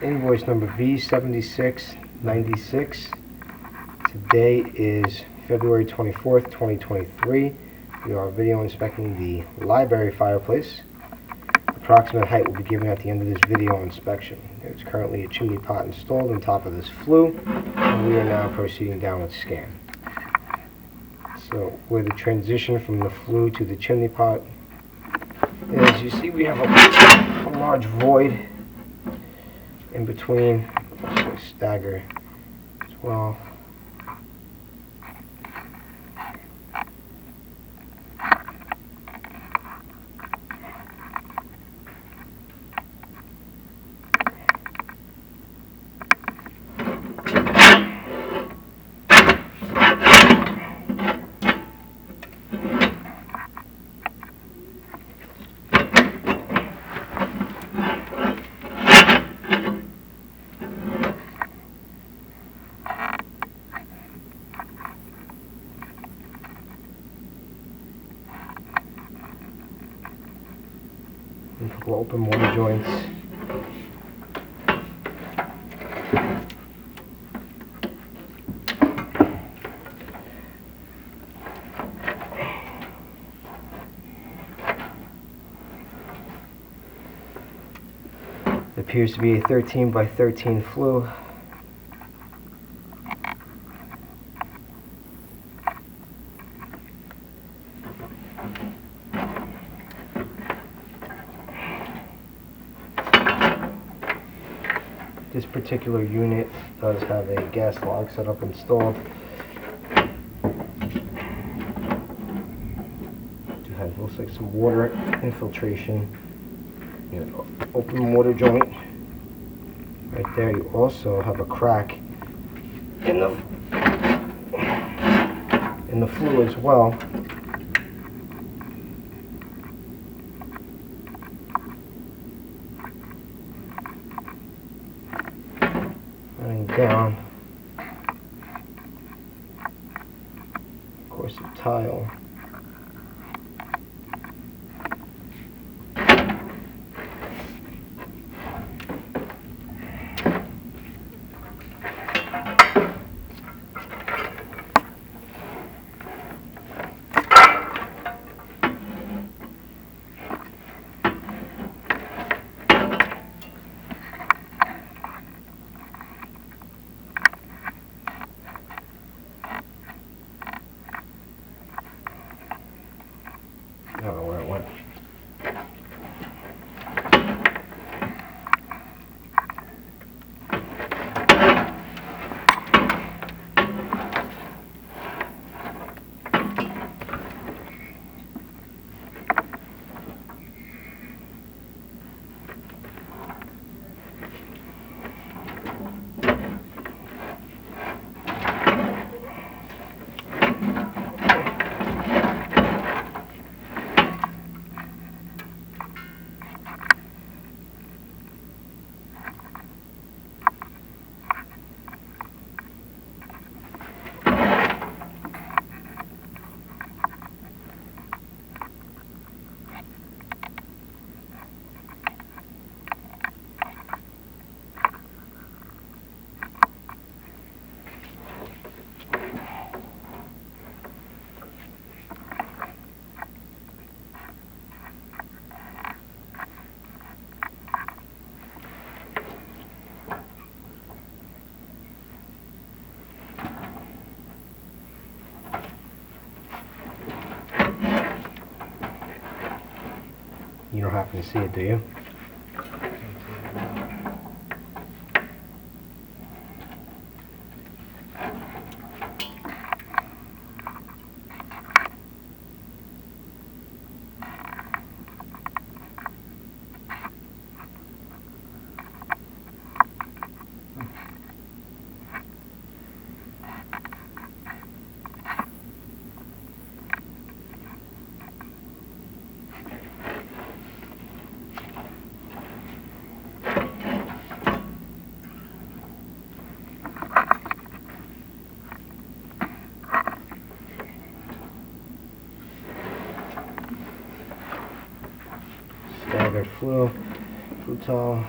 invoice number V7696. Today is February 24th, 2023. We are video inspecting the library fireplace. Approximate height will be given at the end of this video inspection. There's currently a chimney pot installed on top of this flue, and we are now proceeding down with scan. So where the transition from the flue to the chimney pot is, you see we have a large void in between. Also stagger as well. A couple open mortar joints. It appears to be a 13 by 13 flue. This particular unit does have a gas log setup installed. Looks like some water infiltration. Open mortar joint. Right there, you also have a crack in the flue as well. Running down, of course, the tile. I don't know where it went. You don't happen to see it, do you? Staggered flue towel.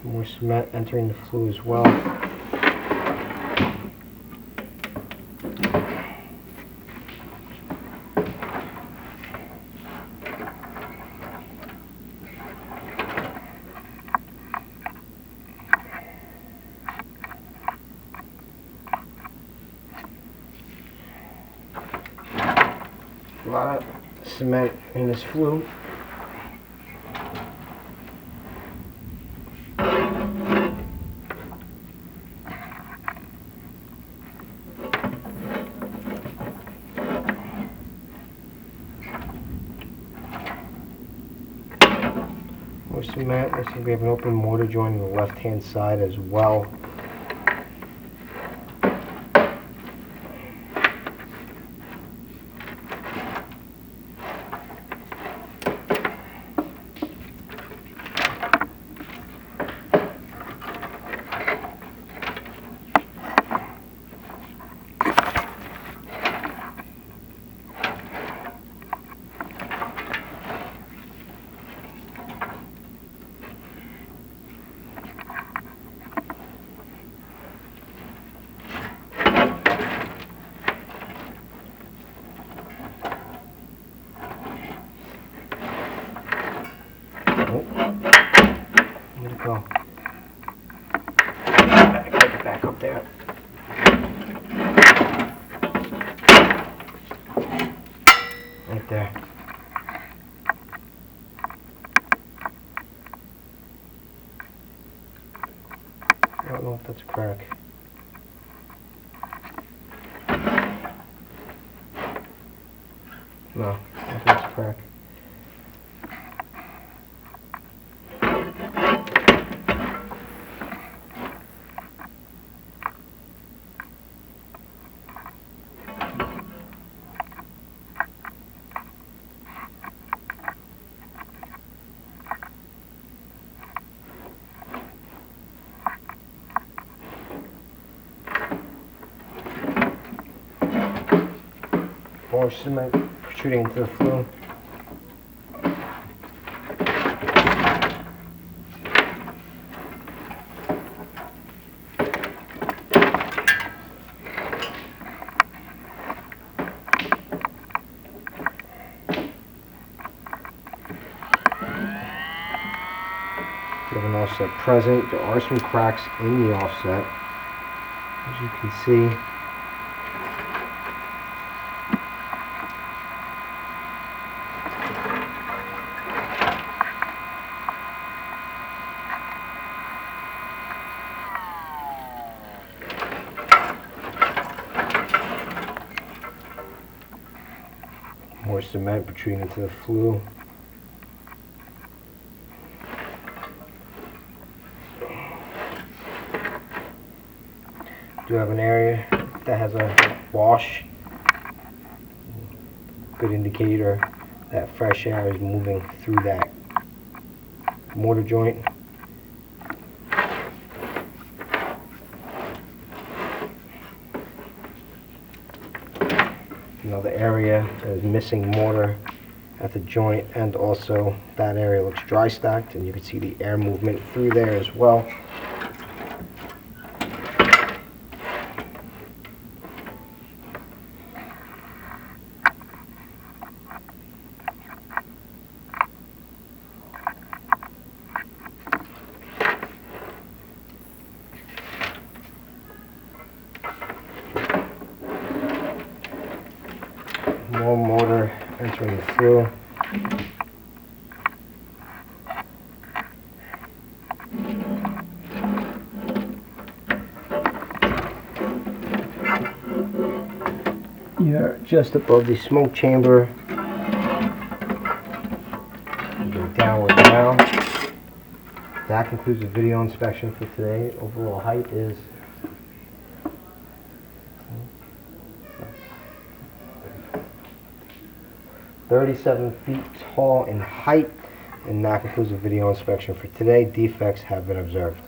More cement entering the flue as well. A lot of cement in this flue. More cement. Looks like we have an open mortar joint on the left hand side as well. Where'd it go? Take it back up there. Right there. I don't know if that's a crack. No, I think it's a crack. More cement protruding into the flue. We have an offset present. There are some cracks in the offset, as you can see. More cement protruding into the flue. Do have an area that has a wash. Good indicator that fresh air is moving through that mortar joint. Another area is missing mortar at the joint, and also that area looks dry stacked, and you can see the air movement through there as well. More mortar entering the flue. You're just above the smoke chamber. Go downward now. That concludes the video inspection for today. Overall height is 37 feet tall in height, and that concludes the video inspection for today. Defects have been observed.